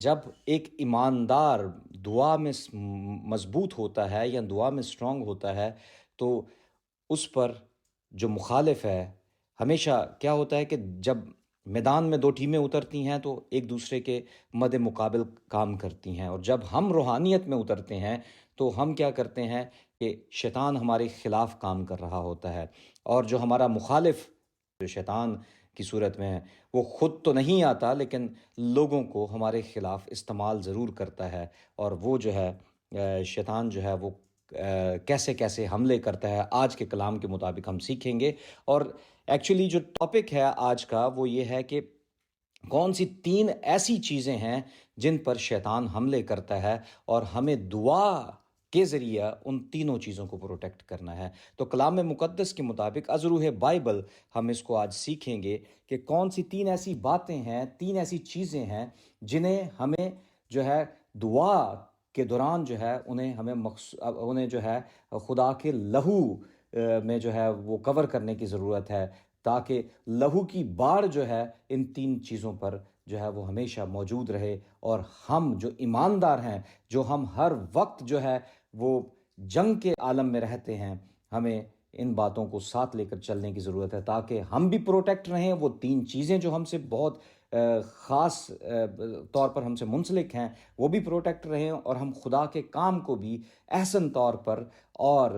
جب ایک ایماندار دعا میں مضبوط ہوتا ہے یا دعا میں اسٹرانگ ہوتا ہے، تو اس پر جو مخالف ہے، ہمیشہ کیا ہوتا ہے کہ جب میدان میں دو ٹیمیں اترتی ہیں تو ایک دوسرے کے مد مقابل کام کرتی ہیں، اور جب ہم روحانیت میں اترتے ہیں تو ہم کیا کرتے ہیں کہ شیطان ہمارے خلاف کام کر رہا ہوتا ہے، اور جو ہمارا مخالف جو شیطان کی صورت میں ہے، وہ خود تو نہیں آتا لیکن لوگوں کو ہمارے خلاف استعمال ضرور کرتا ہے، اور وہ جو ہے شیطان جو ہے وہ کیسے کیسے حملے کرتا ہے آج کے کلام کے مطابق ہم سیکھیں گے۔ اور ایکچولی جو ٹاپک ہے آج کا وہ یہ ہے کہ کون سی تین ایسی چیزیں ہیں جن پر شیطان حملے کرتا ہے، اور ہمیں دعا کے ذریعہ ان تینوں چیزوں کو پروٹیکٹ کرنا ہے۔ تو کلام مقدس کے مطابق از روح بائبل ہم اس کو آج سیکھیں گے کہ کون سی تین ایسی باتیں ہیں، تین ایسی چیزیں ہیں جنہیں ہمیں جو ہے دعا کے دوران جو ہے انہیں جو ہے خدا کے لہو میں جو ہے وہ کور کرنے کی ضرورت ہے، تاکہ لہو کی باڑ جو ہے ان تین چیزوں پر جو ہے وہ ہمیشہ موجود رہے، اور ہم جو ایماندار ہیں، جو ہم ہر وقت جو ہے وہ جنگ کے عالم میں رہتے ہیں، ہمیں ان باتوں کو ساتھ لے کر چلنے کی ضرورت ہے تاکہ ہم بھی پروٹیکٹ رہیں۔ وہ تین چیزیں جو ہم سے بہت خاص طور پر ہم سے منسلک ہیں وہ بھی پروٹیکٹ رہیں، اور ہم خدا کے کام کو بھی احسن طور پر اور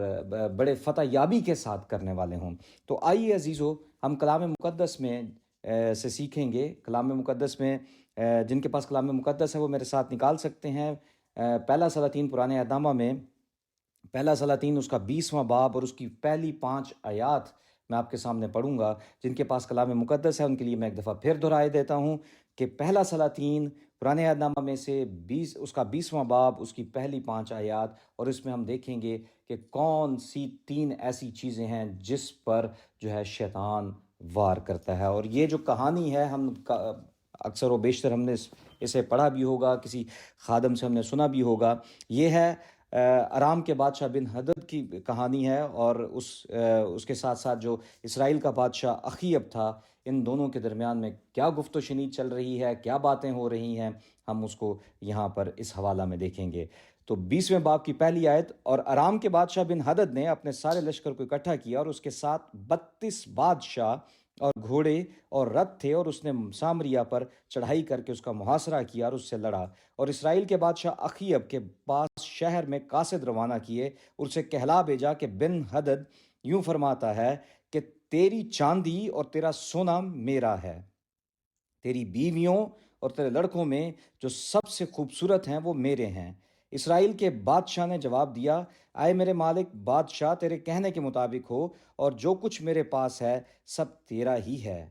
بڑے فتح یابی کے ساتھ کرنے والے ہوں۔ تو آئیے عزیزو، ہم کلام مقدس میں سے سیکھیں گے۔ کلام مقدس میں جن کے پاس کلام مقدس ہے وہ میرے ساتھ نکال سکتے ہیں۔ پہلا سلاطین پرانے اہد نامہ میں پہلا سلاطین اس کا 20واں باب اور اس کی پہلی 5 آیات میں آپ کے سامنے پڑھوں گا۔ جن کے پاس کلام مقدس ہے ان کے لیے میں ایک دفعہ پھر دہرائے دیتا ہوں کہ پہلا سلاطین پرانے عہد نامہ میں سے اس کا 20واں باب اس کی پہلی 5 آیات، اور اس میں ہم دیکھیں گے کہ کون سی تین ایسی چیزیں ہیں جس پر جو ہے شیطان وار کرتا ہے۔ اور یہ جو کہانی ہے، ہم اکثر و بیشتر ہم نے اسے پڑھا بھی ہوگا، کسی خادم سے ہم نے سنا بھی ہوگا۔ یہ ہے ارام کے بادشاہ بن ہدد کی کہانی ہے، اور اس کے ساتھ ساتھ جو اسرائیل کا بادشاہ اخیب تھا، ان دونوں کے درمیان میں کیا گفت و شنید چل رہی ہے، کیا باتیں ہو رہی ہیں، ہم اس کو یہاں پر اس حوالہ میں دیکھیں گے۔ تو 20ویں باب کی پہلی آیت: اور ارام کے بادشاہ بن ہدد نے اپنے سارے لشکر کو اکٹھا کیا، اور اس کے ساتھ 32 بادشاہ اور گھوڑے اور رتھ تھے، اور اس نے سامریا پر چڑھائی کر کے اس کا محاصرہ کیا اور اس سے لڑا، اور اسرائیل کے بادشاہ اخیب کے پاس شہر میں قاصد روانہ کیے، اور اسے کہلا بھیجا کہ بن ہدد یوں فرماتا ہے کہ تیری چاندی اور تیرا سونا میرا ہے، تیری بیویوں اور تیرے لڑکوں میں جو سب سے خوبصورت ہیں وہ میرے ہیں۔ اسرائیل کے بادشاہ نے جواب دیا: اے میرے مالک بادشاہ، تیرے کہنے کے مطابق ہو، اور جو کچھ میرے پاس ہے سب تیرا ہی ہے۔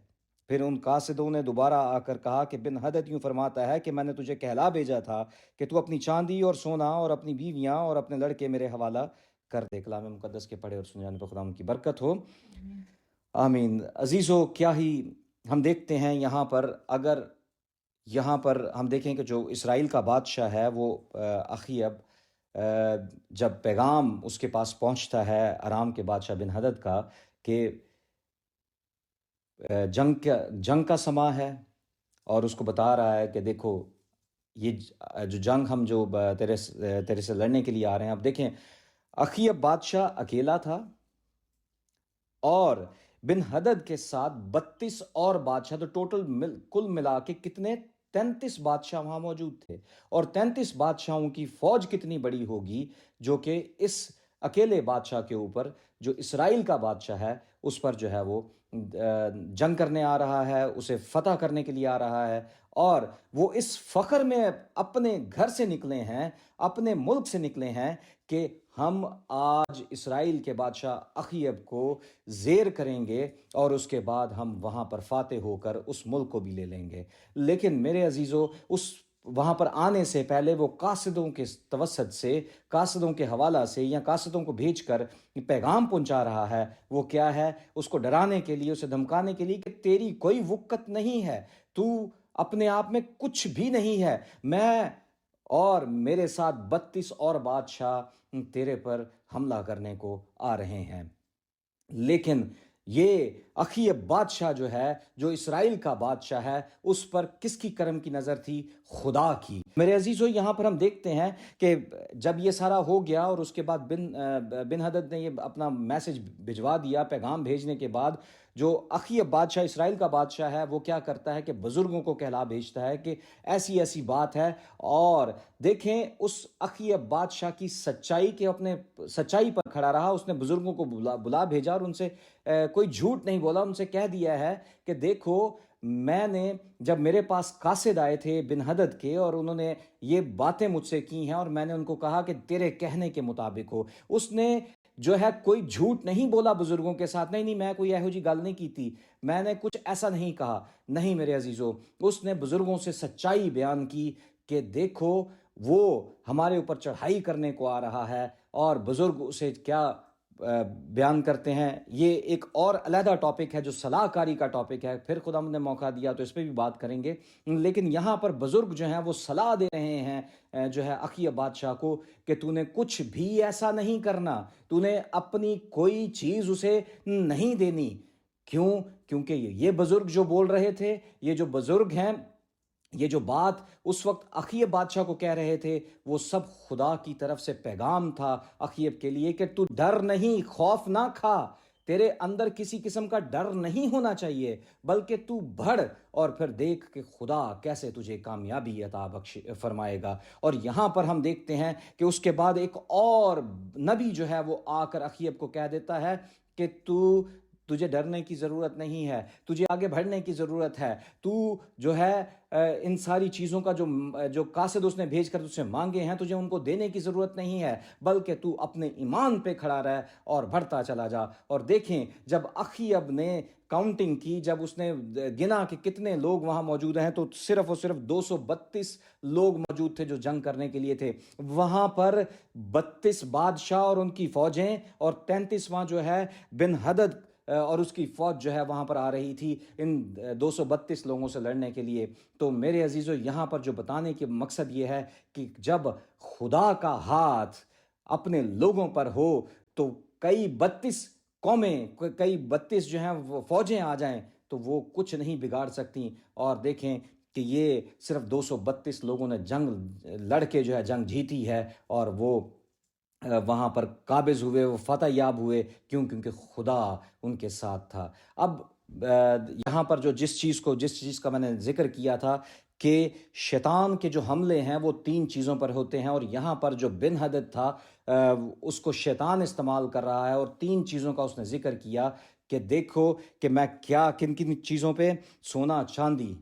پھر ان قاصدوں نے دوبارہ آ کر کہا کہ بن ہدد یوں فرماتا ہے کہ میں نے تجھے کہلا بھیجا تھا کہ تو اپنی چاندی اور سونا اور اپنی بیویاں اور اپنے لڑکے میرے حوالہ کر دے۔ کلام مقدس کے پڑھے اور سنے جانے پر خدا ان کی برکت ہو، آمین۔ عزیزو، کیا ہی ہم دیکھتے ہیں یہاں پر، اگر یہاں پر ہم دیکھیں کہ جو اسرائیل کا بادشاہ ہے وہ اخیب، جب پیغام اس کے پاس پہنچتا ہے ارام کے بادشاہ بن ہدد کا کہ جنگ کا سما ہے، اور اس کو بتا رہا ہے کہ دیکھو یہ جو جنگ ہم جو تیرے سے لڑنے کے لیے آ رہے ہیں۔ اب دیکھیں، اخیب بادشاہ اکیلا تھا، اور بن ہدد کے ساتھ 32 اور بادشاہ، تو ٹوٹل کل ملا کے کتنے؟ 33 بادشاہ وہاں موجود تھے، اور 33 بادشاہوں کی فوج کتنی بڑی ہوگی جو کہ اس اکیلے بادشاہ کے اوپر، جو اسرائیل کا بادشاہ ہے، اس پر جو ہے وہ جنگ کرنے آ رہا ہے، اسے فتح کرنے کے لیے آ رہا ہے، اور وہ اس فخر میں اپنے گھر سے نکلے ہیں، اپنے ملک سے نکلے ہیں کہ ہم آج اسرائیل کے بادشاہ اخیب کو زیر کریں گے، اور اس کے بعد ہم وہاں پر فاتح ہو کر اس ملک کو بھی لے لیں گے۔ لیکن میرے عزیزو، اس وہاں پر آنے سے پہلے وہ قاصدوں کے توسط سے، قاصدوں کے حوالہ سے، یا قاصدوں کو بھیج کر پیغام پہنچا رہا ہے۔ وہ کیا ہے؟ اس کو ڈرانے کے لیے، اسے دھمکانے کے لیے کہ تیری کوئی وقت نہیں ہے، تو اپنے آپ میں کچھ بھی نہیں ہے، میں اور میرے ساتھ 32 اور بادشاہ تیرے پر حملہ کرنے کو آ رہے ہیں۔ لیکن یہ اخیب بادشاہ جو ہے، جو اسرائیل کا بادشاہ ہے، اس پر کس کی کرم کی نظر تھی؟ خدا کی۔ میرے عزیزو، یہاں پر ہم دیکھتے ہیں کہ جب یہ سارا ہو گیا اور اس کے بعد بن حدد نے یہ اپنا میسج بھجوا دیا، پیغام بھیجنے کے بعد جو اخیب بادشاہ، اسرائیل کا بادشاہ ہے، وہ کیا کرتا ہے کہ بزرگوں کو کہلا بھیجتا ہے کہ ایسی ایسی بات ہے۔ اور دیکھیں اس اخیب بادشاہ کی سچائی کے، اپنے سچائی پر کھڑا رہا، اس نے بزرگوں کو بلا بھیجا اور ان سے کوئی جھوٹ نہیں بولا، ان سے کہہ دیا ہے کہ دیکھو، میں نے جب میرے پاس قاصد آئے تھے بن حدد کے اور انہوں نے یہ باتیں مجھ سے کی ہیں اور میں نے ان کو کہا کہ تیرے کہنے کے مطابق ہو، اس نے جو ہے کوئی جھوٹ نہیں بولا بزرگوں کے ساتھ، نہیں میں کوئی ایہو جی گل نہیں کی تھی، میں نے کچھ ایسا نہیں کہا، نہیں میرے عزیزو، اس نے بزرگوں سے سچائی بیان کی کہ دیکھو وہ ہمارے اوپر چڑھائی کرنے کو آ رہا ہے۔ اور بزرگ اسے کیا بیان کرتے ہیں؟ یہ ایک اور علیحدہ ٹاپک ہے جو صلاح کاری کا ٹاپک ہے، پھر خدا نے موقع دیا تو اس پہ بھی بات کریں گے، لیکن یہاں پر بزرگ جو ہیں وہ صلاح دے رہے ہیں جو ہے اخیب بادشاہ کو کہ تو نے کچھ بھی ایسا نہیں کرنا، تو نے اپنی کوئی چیز اسے نہیں دینی۔ کیوں؟ کیونکہ یہ بزرگ جو بول رہے تھے، یہ جو بزرگ ہیں، یہ جو بات اس وقت اخیب بادشاہ کو کہہ رہے تھے، وہ سب خدا کی طرف سے پیغام تھا اخیب کے لیے کہ تو ڈر نہیں، خوف نہ کھا، تیرے اندر کسی قسم کا ڈر نہیں ہونا چاہیے، بلکہ تو بڑھ اور پھر دیکھ کہ خدا کیسے تجھے کامیابی عطا فرمائے گا۔ اور یہاں پر ہم دیکھتے ہیں کہ اس کے بعد ایک اور نبی جو ہے وہ آ کر اخیب کو کہہ دیتا ہے کہ تجھے ڈرنے کی ضرورت نہیں ہے، تجھے آگے بڑھنے کی ضرورت ہے، تو جو ہے ان ساری چیزوں کا جو قاصد اس نے بھیج کر تجھ سے مانگے ہیں، تجھے ان کو دینے کی ضرورت نہیں ہے، بلکہ تو اپنے ایمان پہ کھڑا رہ اور بڑھتا چلا جا۔ اور دیکھیں جب اخیب نے کاؤنٹنگ کی، جب اس نے گنا کہ کتنے لوگ وہاں موجود ہیں، تو صرف اور صرف 232 لوگ موجود تھے جو جنگ کرنے کے لیے تھے۔ وہاں پر 32 بادشاہ اور ان کی فوجیں، اور 33واں جو ہے بن حدد اور اس کی فوج جو ہے وہاں پر آ رہی تھی ان 232 لوگوں سے لڑنے کے لیے۔ تو میرے عزیزو، یہاں پر جو بتانے کی مقصد یہ ہے کہ جب خدا کا ہاتھ اپنے لوگوں پر ہو تو کئی 32 قومیں، کئی 32 جو ہیں وہ فوجیں آ جائیں تو وہ کچھ نہیں بگاڑ سکتی۔ اور دیکھیں کہ یہ صرف 232 لوگوں نے جنگ لڑ کے جو ہے جنگ جیتی ہے، اور وہ وہاں پر قابض ہوئے، وہ فتح یاب ہوئے۔ کیوں؟ کیونکہ خدا ان کے ساتھ تھا۔ اب یہاں پر جس چیز کا میں نے ذکر کیا تھا کہ شیطان کے جو حملے ہیں وہ 3 چیزوں پر ہوتے ہیں، اور یہاں پر جو بن حدد تھا اس کو شیطان استعمال کر رہا ہے، اور 3 چیزوں کا اس نے ذکر کیا کہ دیکھو کہ میں کیا کن کن چیزوں پہ، سونا چاندی،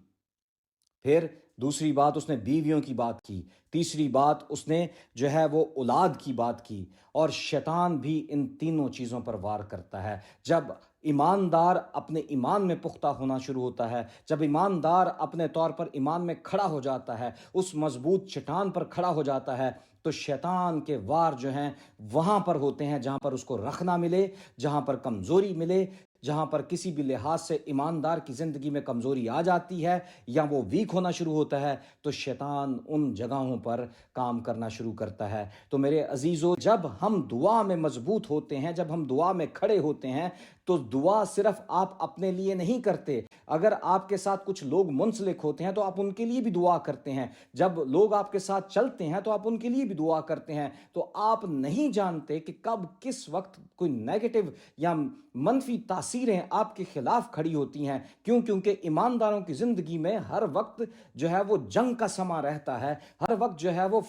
پھر دوسری بات اس نے بیویوں کی بات کی، تیسری بات اس نے جو ہے وہ اولاد کی بات کی۔ اور شیطان بھی ان تینوں چیزوں پر وار کرتا ہے۔ جب ایماندار اپنے ایمان میں پختہ ہونا شروع ہوتا ہے، جب ایماندار اپنے طور پر ایمان میں کھڑا ہو جاتا ہے، اس مضبوط چٹان پر کھڑا ہو جاتا ہے، تو شیطان کے وار جو ہیں وہاں پر ہوتے ہیں جہاں پر اس کو رخ نہ ملے، جہاں پر کمزوری ملے، جہاں پر کسی بھی لحاظ سے ایماندار کی زندگی میں کمزوری آ جاتی ہے یا وہ ویک ہونا شروع ہوتا ہے، تو شیطان ان جگہوں پر کام کرنا شروع کرتا ہے۔ تو میرے عزیزو، جب ہم دعا میں مضبوط ہوتے ہیں، جب ہم دعا میں کھڑے ہوتے ہیں، تو دعا صرف آپ اپنے لیے نہیں کرتے۔ اگر آپ کے ساتھ کچھ لوگ منسلک ہوتے ہیں تو آپ ان کے لیے بھی دعا کرتے ہیں۔ جب لوگ آپ کے ساتھ چلتے ہیں تو آپ ان کے لیے بھی دعا کرتے ہیں۔ تو آپ نہیں جانتے کہ کب کس وقت کوئی نیگیٹو یا منفی تاثیریں آپ کے خلاف کھڑی ہوتی ہیں۔ کیوں؟ کیونکہ ایمانداروں کی زندگی میں ہر وقت جو ہے وہ جنگ کا سما رہتا ہے، ہر وقت جو ہے وہ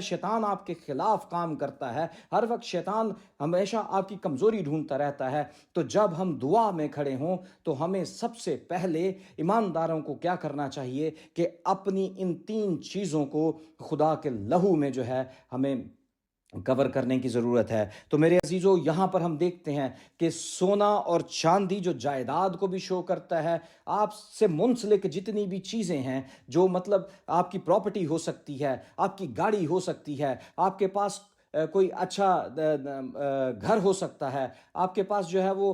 شیطان آپ کے خلاف کام کرتا ہے، ہر وقت شیطان ہمیشہ آپ کی کمزوری ڈھونڈتا رہتا ہے۔ تو جب ہم دعا میں کھڑے ہوں تو ہمیں سب سے پہلے ایمانداروں کو کیا کرنا چاہیے کہ اپنی ان 3 چیزوں کو خدا کے لہو میں جو ہے ہمیں کور کرنے کی ضرورت ہے۔ تو میرے عزیزو، یہاں پر ہم دیکھتے ہیں کہ سونا اور چاندی جو جائیداد کو بھی شو کرتا ہے، آپ سے منسلک جتنی بھی چیزیں ہیں، جو مطلب آپ کی پراپرٹی ہو سکتی ہے، آپ کی گاڑی ہو سکتی ہے، آپ کے پاس کوئی اچھا گھر ہو سکتا ہے، آپ کے پاس جو ہے وہ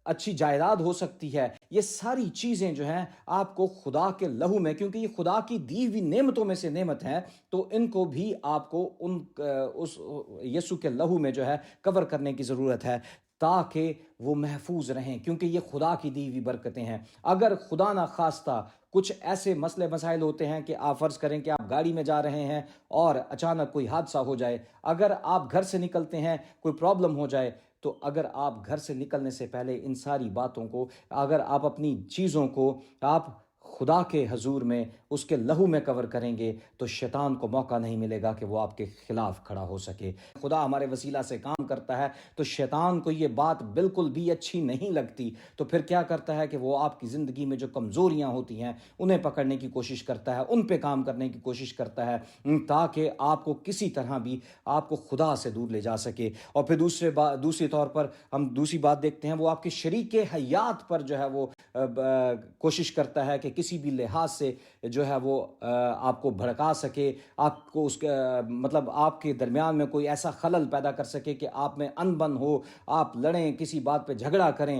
اچھی جائیداد ہو سکتی ہے، یہ ساری چیزیں جو ہیں آپ کو خدا کے لہو میں، کیونکہ یہ خدا کی دی ہوئی نعمتوں میں سے نعمت ہے، تو ان کو بھی آپ کو اس یسوع کے لہو میں جو ہے کور کرنے کی ضرورت ہے۔ تاکہ وہ محفوظ رہیں، کیونکہ یہ خدا کی دی ہوئی برکتیں ہیں۔ اگر خدا نہ خواستہ کچھ ایسے مسئلے مسائل ہوتے ہیں کہ آپ فرض کریں کہ آپ گاڑی میں جا رہے ہیں اور اچانک کوئی حادثہ ہو جائے، اگر آپ گھر سے نکلتے ہیں کوئی پرابلم ہو جائے، تو اگر آپ گھر سے نکلنے سے پہلے ان ساری باتوں کو، اگر آپ اپنی چیزوں کو آپ خدا کے حضور میں اس کے لہو میں کور کریں گے، تو شیطان کو موقع نہیں ملے گا کہ وہ آپ کے خلاف کھڑا ہو سکے۔ خدا ہمارے وسیلہ سے کام کرتا ہے تو شیطان کو یہ بات بالکل بھی اچھی نہیں لگتی، تو پھر کیا کرتا ہے کہ وہ آپ کی زندگی میں جو کمزوریاں ہوتی ہیں انہیں پکڑنے کی کوشش کرتا ہے، ان پہ کام کرنے کی کوشش کرتا ہے، تاکہ آپ کو کسی طرح بھی آپ کو خدا سے دور لے جا سکے۔ اور پھر دوسری طور پر ہم دوسری بات دیکھتے ہیں، وہ آپ کے شریک حیات پر جو ہے وہ کوشش کرتا ہے کہ کسی بھی لحاظ سے جو ہے وہ آپ کو بھڑکا سکے، آپ کو اس کے مطلب آپ کے درمیان میں کوئی ایسا خلل پیدا کر سکے کہ آپ میں ان بن ہو، آپ لڑیں، کسی بات پہ جھگڑا کریں،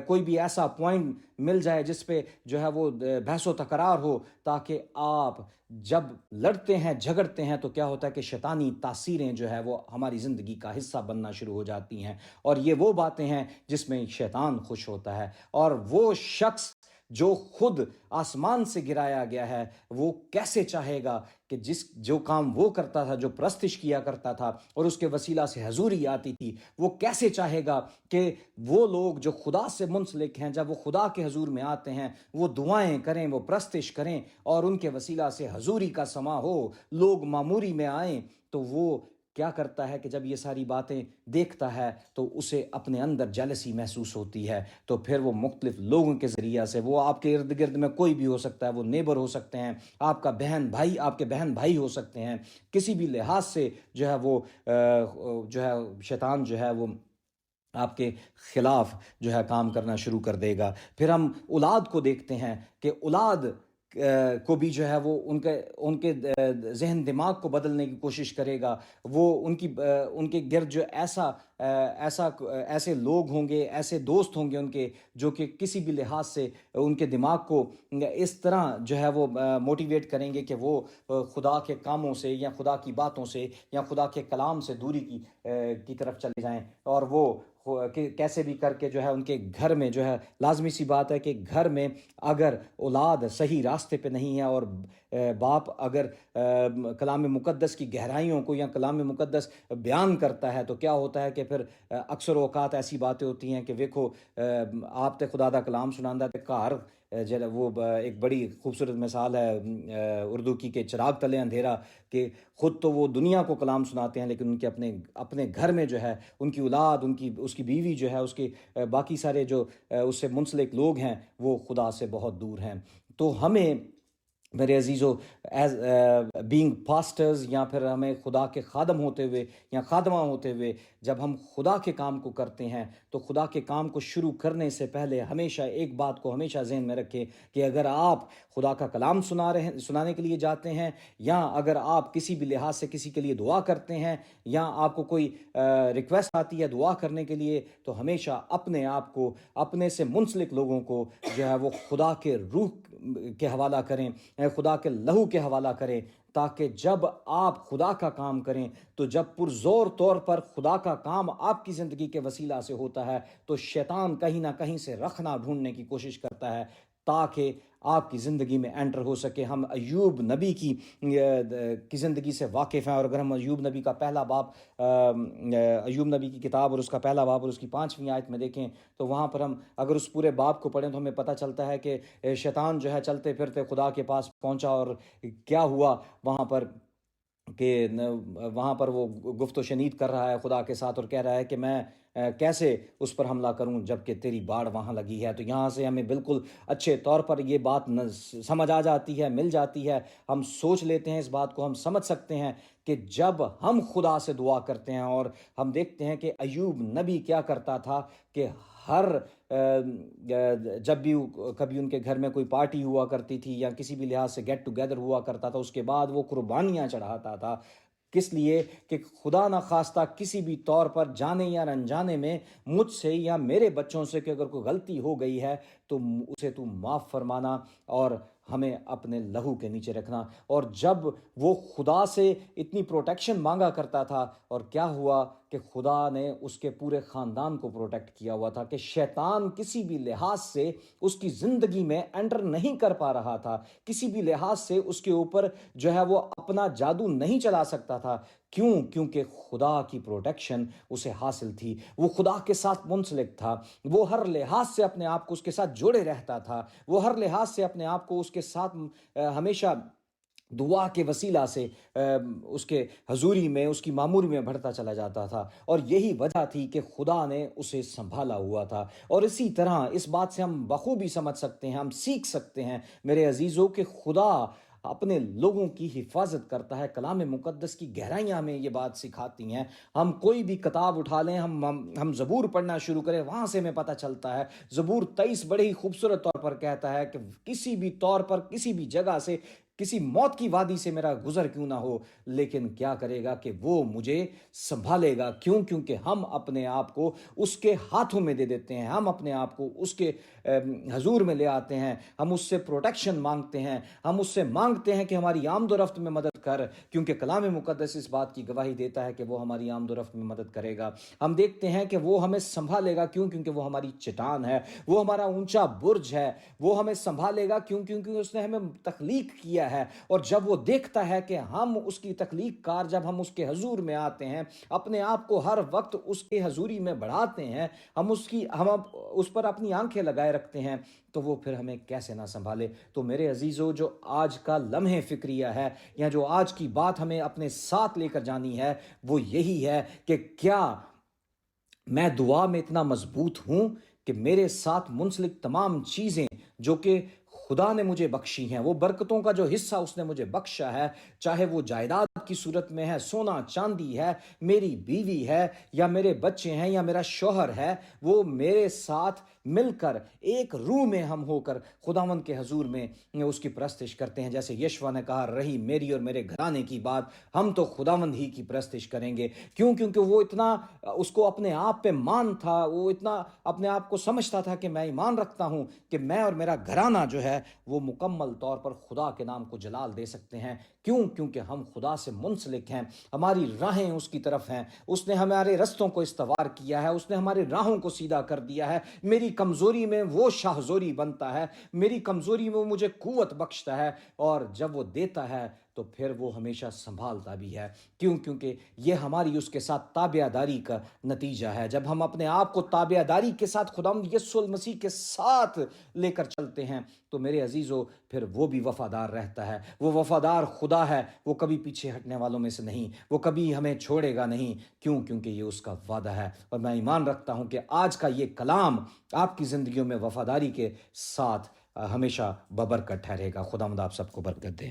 کوئی بھی ایسا پوائنٹ مل جائے جس پہ جو ہے وہ بحث و تکرار ہو، تاکہ آپ جب لڑتے ہیں جھگڑتے ہیں تو کیا ہوتا ہے کہ شیطانی تاثیریں جو ہے وہ ہماری زندگی کا حصہ بننا شروع ہو جاتی ہیں، اور یہ وہ باتیں ہیں جس میں شیطان خوش ہوتا ہے۔ اور وہ شخص جو خود آسمان سے گرایا گیا ہے، وہ کیسے چاہے گا کہ جو کام وہ کرتا تھا، جو پرستش کیا کرتا تھا اور اس کے وسیلہ سے حضوری آتی تھی، وہ کیسے چاہے گا کہ وہ لوگ جو خدا سے منسلک ہیں، جب وہ خدا کے حضور میں آتے ہیں، وہ دعائیں کریں، وہ پرستش کریں اور ان کے وسیلہ سے حضوری کا سما ہو، لوگ معموری میں آئیں، تو وہ کیا کرتا ہے کہ جب یہ ساری باتیں دیکھتا ہے تو اسے اپنے اندر جیلسی محسوس ہوتی ہے، تو پھر وہ مختلف لوگوں کے ذریعہ سے، وہ آپ کے ارد گرد میں کوئی بھی ہو سکتا ہے، وہ نیبر ہو سکتے ہیں، آپ کے بہن بھائی ہو سکتے ہیں، کسی بھی لحاظ سے جو ہے وہ جو ہے شیطان جو ہے وہ آپ کے خلاف جو ہے کام کرنا شروع کر دے گا۔ پھر ہم اولاد کو دیکھتے ہیں کہ اولاد کو بھی جو ہے وہ ان کے ذہن دماغ کو بدلنے کی کوشش کرے گا، وہ ان کے گرد جو ایسے لوگ ہوں گے، ایسے دوست ہوں گے ان کے، جو کہ کسی بھی لحاظ سے ان کے دماغ کو اس طرح جو ہے وہ موٹیویٹ کریں گے کہ وہ خدا کے کاموں سے یا خدا کی باتوں سے یا خدا کے کلام سے دوری کی طرف چلے جائیں، اور وہ کیسے بھی کر کے جو ہے ان کے گھر میں جو ہے، لازمی سی بات ہے کہ گھر میں اگر اولاد صحیح راستے پہ نہیں ہے اور باپ اگر کلام مقدس کی گہرائیوں کو یا کلام مقدس بیان کرتا ہے، تو کیا ہوتا ہے کہ پھر اکثر اوقات ایسی باتیں ہوتی ہیں کہ دیکھو آپ تے خدا دا کلام سناندہ تے گھر وہ ایک بڑی خوبصورت مثال ہے اردو کی کہ چراغ تلے اندھیرا، کہ خود تو وہ دنیا کو کلام سناتے ہیں لیکن ان کے اپنے گھر میں جو ہے ان کی اولاد، اس کی بیوی جو ہے، اس کے باقی سارے جو اس سے منسلک لوگ ہیں، وہ خدا سے بہت دور ہیں۔ تو ہمیں میرے عزیزو، ایز بینگ پاسٹرز، یا پھر ہمیں خدا کے خادم ہوتے ہوئے یا خادمہ ہوتے ہوئے جب ہم خدا کے کام کو کرتے ہیں، تو خدا کے کام کو شروع کرنے سے پہلے ہمیشہ ایک بات کو ہمیشہ ذہن میں رکھیں کہ اگر آپ خدا کا کلام سنانے کے لیے جاتے ہیں، یا اگر آپ کسی بھی لحاظ سے کسی کے لیے دعا کرتے ہیں، یا آپ کو کوئی ریکویسٹ آتی ہے دعا کرنے کے لیے، تو ہمیشہ اپنے آپ کو اپنے سے منسلک لوگوں کو جو ہے وہ خدا کے روح کے حوالہ کریں، خدا کے لہو کے حوالہ کریں، تاکہ جب آپ خدا کا کام کریں، تو جب پرزور طور پر خدا کا کام آپ کی زندگی کے وسیلہ سے ہوتا ہے، تو شیطان کہیں نہ کہیں سے رخنہ ڈھونڈنے کی کوشش کرتا ہے تاکہ آپ کی زندگی میں انٹر ہو سکے۔ ہم ایوب نبی کی زندگی سے واقف ہیں، اور اگر ہم ایوب نبی کا پہلا باب، ایوب نبی کی کتاب اور اس کا پہلا باب اور اس کی 5ویں آیت میں دیکھیں، تو وہاں پر ہم اگر اس پورے باب کو پڑھیں تو ہمیں پتہ چلتا ہے کہ شیطان جو ہے چلتے پھرتے خدا کے پاس پہنچا، اور کیا ہوا وہاں پر کہ وہاں پر وہ گفت و شنید کر رہا ہے خدا کے ساتھ، اور کہہ رہا ہے کہ میں کیسے اس پر حملہ کروں جب کہ تیری باڑ وہاں لگی ہے۔ تو یہاں سے ہمیں بالکل اچھے طور پر یہ بات سمجھ آ جاتی ہے، مل جاتی ہے، ہم سوچ لیتے ہیں اس بات کو، ہم سمجھ سکتے ہیں کہ جب ہم خدا سے دعا کرتے ہیں، اور ہم دیکھتے ہیں کہ ایوب نبی کیا کرتا تھا کہ ہر جب بھی کبھی ان کے گھر میں کوئی پارٹی ہوا کرتی تھی یا کسی بھی لحاظ سے گیٹ ٹوگیدر ہوا کرتا تھا، اس کے بعد وہ قربانیاں چڑھاتا تھا۔ کس لیے؟ کہ خدا نہ خواستہ کسی بھی طور پر جانے یا انجانے میں مجھ سے یا میرے بچوں سے کہ اگر کوئی غلطی ہو گئی ہے تو اسے تو معاف فرمانا اور ہمیں اپنے لہو کے نیچے رکھنا۔ اور جب وہ خدا سے اتنی پروٹیکشن مانگا کرتا تھا، اور کیا ہوا کہ خدا نے اس کے پورے خاندان کو پروٹیکٹ کیا ہوا تھا، کہ شیطان کسی بھی لحاظ سے اس کی زندگی میں انٹر نہیں کر پا رہا تھا، کسی بھی لحاظ سے اس کے اوپر جو ہے وہ اپنا جادو نہیں چلا سکتا تھا۔ کیوں؟ کیونکہ خدا کی پروٹیکشن اسے حاصل تھی، وہ خدا کے ساتھ منسلک تھا، وہ ہر لحاظ سے اپنے آپ کو اس کے ساتھ جوڑے رہتا تھا، وہ ہر لحاظ سے اپنے آپ کو اس کے ساتھ ہمیشہ دعا کے وسیلہ سے اس کے حضوری میں، اس کی معموری میں بڑھتا چلا جاتا تھا، اور یہی وجہ تھی کہ خدا نے اسے سنبھالا ہوا تھا۔ اور اسی طرح اس بات سے ہم بخوبی سمجھ سکتے ہیں، ہم سیکھ سکتے ہیں میرے عزیزوں، کہ خدا اپنے لوگوں کی حفاظت کرتا ہے۔ کلام مقدس کی گہرائیاں ہمیں یہ بات سکھاتی ہیں۔ ہم کوئی بھی کتاب اٹھا لیں، ہم زبور پڑھنا شروع کریں، وہاں سے ہمیں پتہ چلتا ہے زبور 23 بڑے ہی خوبصورت طور پر کہتا ہے کہ کسی بھی طور پر، کسی بھی جگہ سے، کسی موت کی وادی سے میرا گزر کیوں نہ ہو، لیکن کیا کرے گا کہ وہ مجھے سنبھالے گا۔ کیوں؟ کیونکہ ہم اپنے آپ کو اس کے ہاتھوں میں دے دیتے ہیں، ہم اپنے آپ کو اس کے حضور میں لے آتے ہیں، ہم اس سے پروٹیکشن مانگتے ہیں، ہم اس سے مانگتے ہیں کہ ہماری آمد و رفت میں مدد کر، کیونکہ کلام مقدس اس بات کی گواہی دیتا ہے کہ وہ ہماری آمد و رفت میں مدد کرے گا۔ ہم دیکھتے ہیں کہ وہ ہمیں سنبھالے گا، کیوں؟ کیونکہ وہ ہماری چٹان ہے، وہ ہمارا اونچا برج ہے، وہ ہمیں سنبھالے گا، کیوں؟ کیونکہ اس نے ہمیں تخلیق کیا ہے، اور جب وہ دیکھتا ہے کہ ہم اس کی تخلیق کار، جب ہم اس کے حضور میں آتے ہیں، اپنے آپ کو ہر وقت اس کے حضوری میں بڑھاتے ہیں، ہم اس پر اپنی آنکھیں لگائے رکھتے ہیں، تو وہ پھر ہمیں کیسے نہ سنبھالے۔ تو میرے عزیزو، جو آج کا لمحے فکریہ ہے، یا جو آج کی بات ہمیں اپنے ساتھ لے کر جانی ہے، وہ یہی ہے کہ کیا میں دعا میں اتنا مضبوط ہوں کہ میرے ساتھ منسلک تمام چیزیں جو کہ خدا نے مجھے بخشی ہیں، وہ برکتوں کا جو حصہ اس نے مجھے بخشا ہے، چاہے وہ جائیداد کی صورت میں ہے، سونا چاندی ہے، میری بیوی ہے، یا میرے بچے ہیں، یا میرا شوہر ہے، وہ میرے ساتھ مل کر ایک روح میں ہم ہو کر خداوند کے حضور میں اس کی پرستش کرتے ہیں۔ جیسے یشوع نے کہا، رہی میری اور میرے گھرانے کی بات، ہم تو خداوند ہی کی پرستش کریں گے۔ کیوں؟ کیونکہ وہ اتنا اس کو اپنے آپ پہ مان تھا، وہ اتنا اپنے آپ کو سمجھتا تھا کہ میں ایمان رکھتا ہوں کہ میں اور میرا گھرانہ جو ہے وہ مکمل طور پر خدا کے نام کو جلال دے سکتے ہیں۔ کیوں؟ کیونکہ ہم خدا سے منسلک ہیں، ہماری راہیں اس کی طرف ہیں، اس نے ہمارے رستوں کو استوار کیا ہے، اس نے ہمارے راہوں کو سیدھا کر دیا ہے۔ میری کمزوری میں وہ شاہزوری بنتا ہے، میری کمزوری میں وہ مجھے قوت بخشتا ہے، اور جب وہ دیتا ہے تو پھر وہ ہمیشہ سنبھالتا بھی ہے۔ کیوں؟ کیونکہ یہ ہماری اس کے ساتھ تابع داری کا نتیجہ ہے۔ جب ہم اپنے آپ کو تابع داری کے ساتھ خداوند یسوع المسیح کے ساتھ لے کر چلتے ہیں، تو میرے عزیزو، پھر وہ بھی وفادار رہتا ہے۔ وہ وفادار خدا ہے، وہ کبھی پیچھے ہٹنے والوں میں سے نہیں، وہ کبھی ہمیں چھوڑے گا نہیں۔ کیوں؟ کیونکہ یہ اس کا وعدہ ہے، اور میں ایمان رکھتا ہوں کہ آج کا یہ کلام آپ کی زندگیوں میں وفاداری کے ساتھ ہمیشہ ببرکت ٹھہرے گا۔ خداوند آپ سب کو برکت دے۔